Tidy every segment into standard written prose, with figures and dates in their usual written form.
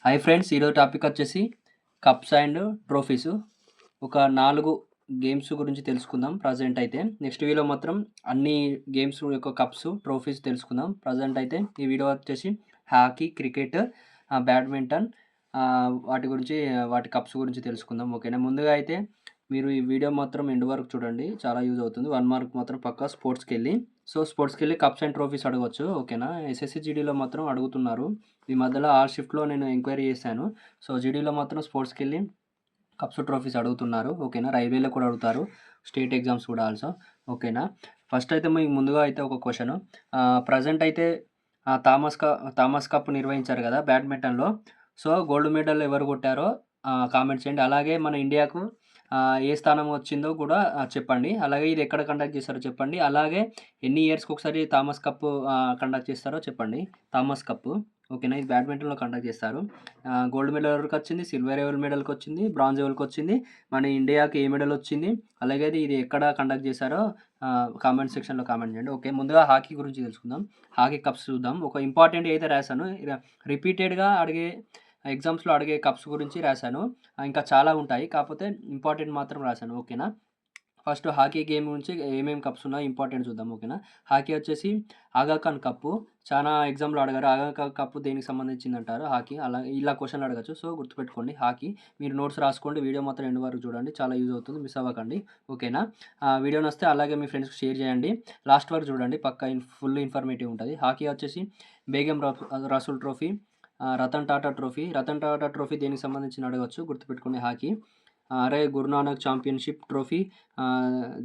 Hi friends, ఈరోజు topic వచ్చేసి cups and trophies. ఒక 4 గేమ్స్ గురించి తెలుసుకుందాం ప్రజెంట్ అయితే. నెక్స్ట్ వీడియోలో మాత్రం అన్ని గేమ్స్ యొక్క కప్స్, ట్రోఫీస్ తెలుసుకుందాం. ప్రజెంట్ అయితే ఈ వీడియో వచ్చేసి హాకీ, క్రికెట్, బ్యాడ్మింటన్, వాటి గురించి, వాటి కప్స్ గురించి తెలుసుకుందాం. ఓకేనా. ముందుగా అయితే మీరు ఈ వీడియో మాత్రం ఎండ్ వరకు చూడండి, చాలా యూజ్ అవుతుంది. 1 మార్క్ మాత్రం పక్కా స్పోర్ట్స్‌కెళ్ళి కప్స్ అండ్ ట్రోఫీస్ అడగొచ్చు. ఓకేనా. ఎస్ఎస్‌సి జీడీలో మాత్రం అడుగుతున్నారు. ఈ మధ్యలో ఆర్ షిఫ్ట్‌లో నేను ఎంక్వైరీ చేశాను. సో జీడీలో మాత్రం స్పోర్ట్స్‌కెళ్ళి కప్స్, ట్రోఫీస్ అడుగుతున్నారు. ఓకేనా. రైల్వేలో కూడా అడుగుతారు, స్టేట్ ఎగ్జామ్స్ కూడా ఆల్సో. ఓకేనా. ఫస్ట్ అయితే మీకు ముందుగా అయితే ఒక క్వశ్చను. ప్రెజెంట్ అయితే థామస్ కప్ నిర్వహించారు కదా బ్యాడ్మింటన్‌లో. సో గోల్డ్ మెడల్ ఎవరు కొట్టారో కామెంట్ చేయండి. అలాగే మన ఇండియాకు ఏ స్థానం వచ్చిందో కూడా చెప్పండి. అలాగే ఇది ఎక్కడ కండక్ట్ చేస్తారో చెప్పండి. అలాగే ఎన్ని ఇయర్స్‌కి ఒకసారి థామస్ కప్ కండక్ట్ చేస్తారో చెప్పండి. Thomas cup. ఓకేనా. ఇది బ్యాడ్మింటన్‌లో కండక్ట్ చేస్తారు. గోల్డ్ మెడల్ ఎవరికొచ్చింది, సిల్వర్ మెడల్‌కొచ్చింది, బ్రాంజ్ ఎవరికొచ్చింది, మన ఇండియాకి ఏ మెడల్ వచ్చింది, అలాగే ఇది ఎక్కడ కండక్ట్ చేశారో కామెంట్ సెక్షన్‌లో కామెంట్ చేయండి. ఓకే. ముందుగా హాకీ గురించి తెలుసుకుందాం. హాకీ కప్స్ చూద్దాం. ఒక ఇంపార్టెంట్ అయితే రాశాను. రిపీటెడ్‌గా అడిగే ఎగ్జామ్స్‌లో అడిగే కప్స్ గురించి రాశాను. ఇంకా చాలా ఉంటాయి, కాకపోతే ఇంపార్టెంట్ మాత్రం రాశాను. ఓకేనా. ఫస్ట్ హాకీ గేమ్ నుంచి ఏమేమి కప్స్ ఉన్నాయో ఇంపార్టెంట్ చూద్దాం. ఓకేనా. హాకీ వచ్చేసి ఆగా ఖాన్ కప్పు. చాలా ఎగ్జామ్‌లో అడిగారు. ఆగా ఖాన్ కప్పు దేనికి సంబంధించిందంటారు హాకీ. ఇలా క్వెషన్‌లు అడగచ్చు. సో గుర్తుపెట్టుకోండి హాకీ. మీరు నోట్స్ రాసుకోండి. వీడియో మాత్రం ఎండ్ వరకు చూడండి, చాలా యూజ్ అవుతుంది. మిస్ అవ్వకండి. ఓకేనా. వీడియో నచ్చితే అలాగే మీ ఫ్రెండ్స్‌కి షేర్ చేయండి. లాస్ట్ వరకు చూడండి, పక్కా ఫుల్ ఇన్ఫర్మేటివ్ ఉంటుంది. హాకీ వచ్చేసి Begum Rasool trophy, Ratan Tata trophy. Ratan Tata trophy దేనికి సంబంధించింది అడగచ్చు, గుర్తుపెట్టుకోండి హాకీ. అరే Guru Nanak championship trophy,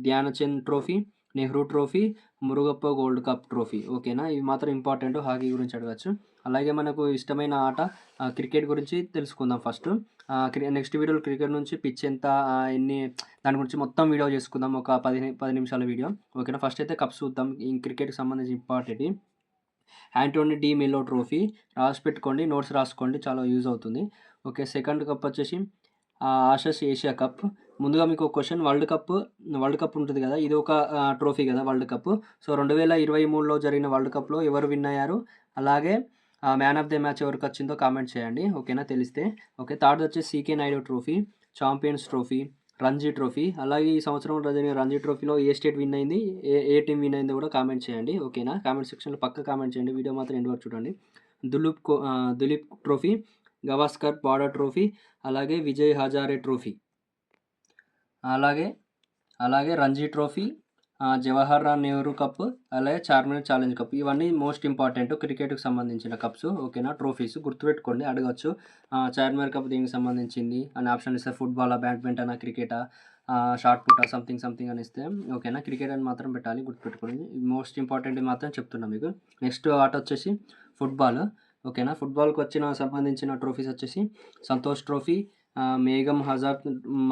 Dhyan Chand trophy, Nehru trophy, Murugappa gold cup trophy. ఓకేనా. ఇవి మాత్రం ఇంపార్టెంట్, హాకీ గురించి అడగచ్చు. అలాగే మనకు ఇష్టమైన ఆట క్రికెట్ గురించి తెలుసుకుందాం ఫస్ట్. నెక్స్ట్ వీడియోలో క్రికెట్ నుంచి పిచ్ ఎంత, ఎన్ని, దాని గురించి మొత్తం వీడియో చేసుకుందాం, ఒక 10 నిమిషాల వీడియో. ఓకేనా. ఫస్ట్ అయితే కప్స్ చూద్దాం. ఈ క్రికెట్‌కి సంబంధించి ఇంపార్టెంట్ యాంటోనీ డి మెలో ట్రోఫీ. రాసి పెట్టుకోండి, నోట్స్ రాసుకోండి, చాలా యూజ్ అవుతుంది. ఓకే. సెకండ్ కప్ వచ్చేసి ఆషస్ ఏషియా కప్. ముందుగా మీకు క్వశ్చన్, వరల్డ్ కప్ ఉంటుంది కదా, ఇది ఒక ట్రోఫీ కదా వరల్డ్ కప్. సో 2023లో జరిగిన వరల్డ్ కప్లో ఎవరు విన్ అయ్యారు, అలాగే మ్యాన్ ఆఫ్ ద మ్యాచ్ ఎవరికి వచ్చిందో కామెంట్ చేయండి. ఓకేనా, తెలిస్తే. ఓకే. థర్డ్ వచ్చేసి CK Naidu trophy, champions trophy, Ranji trophy. అలాగే ఈ సంవత్సరం జరిగిన రంజీ ట్రోఫీలో ఏ స్టేట్ విన్ అయింది, ఏ టీం విన్ అయిందో కూడా కామెంట్ చేయండి. ఓకేనా. కామెంట్ సెక్షన్లో పక్క కామెంట్ చేయండి. వీడియో మాత్రం ఎండ్ వరకు చూడండి. Duleep trophy, Gavaskar border trophy, అలాగే విజయ్ హజారే ట్రోఫీ, అలాగే రంజీ ట్రోఫీ, జవహర్లాల్ నెహ్రూ కప్, అలాగే చార్మినార్ ఛాలెంజ్ కప్. ఇవన్నీ మోస్ట్ ఇంపార్టెంట్ క్రికెట్కి సంబంధించిన కప్స్. ఓకేనా. ట్రోఫీస్ గుర్తుపెట్టుకోండి, అడగచ్చు. చార్మినార్ కప్ దీనికి సంబంధించింది అని ఆప్షన్ ఇస్తే ఫుట్బాలా, బ్యాడ్మింటనా, క్రికెటా, షార్ట్ పుట్టా, సంథింగ్ అని ఇస్తే. ఓకేనా. క్రికెట్ అని మాత్రం పెట్టాలి, గుర్తుపెట్టుకోండి. మోస్ట్ ఇంపార్టెంట్ మాత్రం చెప్తున్నా మీకు. నెక్స్ట్ ఆట వచ్చేసి ఫుట్బాల్. ఓకేనా. ఫుట్బాల్కి సంబంధించిన ట్రోఫీస్ వచ్చేసి సంతోష్ ట్రోఫీ, మేఘం హజార్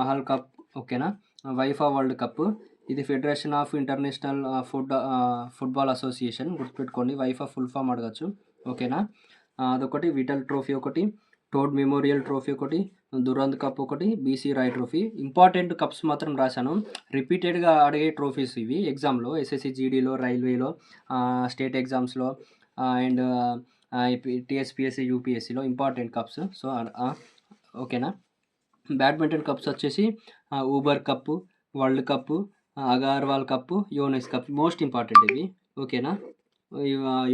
మహల్ కప్. ఓకేనా. FIFA world cup. ఇది federation of international football association, గుర్తుపెట్టుకోండి. వైఫా ఫుల్ ఫామ్ అడగచ్చు. ఓకేనా. అదొకటి. విటల్ ట్రోఫీ ఒకటి, టోడ్ మెమోరియల్ ట్రోఫీ ఒకటి, దురంద్ కప్ ఒకటి, B C Roy trophy. Important cups మాత్రం రాశాను. రిపీటెడ్గా అడిగే ట్రోఫీస్ ఇవి ఎగ్జామ్లో, ఎస్ఎస్సి జీడీలో, రైల్వేలో, స్టేట్ ఎగ్జామ్స్లో, అండ్ టీఎస్పీఎస్సీ, యూపీఎస్సీలో ఇంపార్టెంట్ కప్స్. సో ఓకేనా. బ్యాడ్మింటన్ కప్స్ వచ్చేసి Uber cup, world cup, Agarwal cup, Yonex cup. Most important ఇవి. ఓకేనా.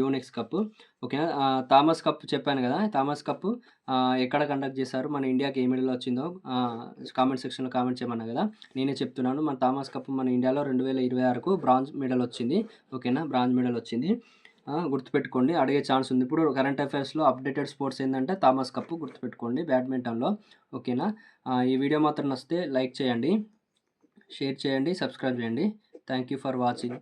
Yonex cup. ఓకేనా. థామస్ కప్ చెప్పాను కదా, థామస్ కప్పు ఎక్కడ కండక్ట్ చేశారు, మన ఇండియాకి ఏ మెడల్ వచ్చిందో కామెంట్ సెక్షన్లో కామెంట్ చేయమన్నా కదా, నేనే చెప్తున్నాను. మన థామస్ కప్ మన ఇండియాలో 2026కు బ్రాంజ్ మెడల్ వచ్చింది. ఓకేనా. బ్రాంజ్ మెడల్ వచ్చింది. గుర్తుపెట్టుకోండి, అడిగే ఛాన్స్ ఉంది. ఇప్పుడు కరెంట్ అఫైర్స్లో అప్డేటెడ్ స్పోర్ట్స్ ఏంటంటే థామస్ కప్, గుర్తుపెట్టుకోండి బ్యాడ్మింటన్లో. ఓకేనా. ఈ వీడియో మాత్రం నచ్చితే లైక్ చేయండి, షేర్ చేయండి, సబ్స్క్రైబ్ చేయండి. Thank you for watching.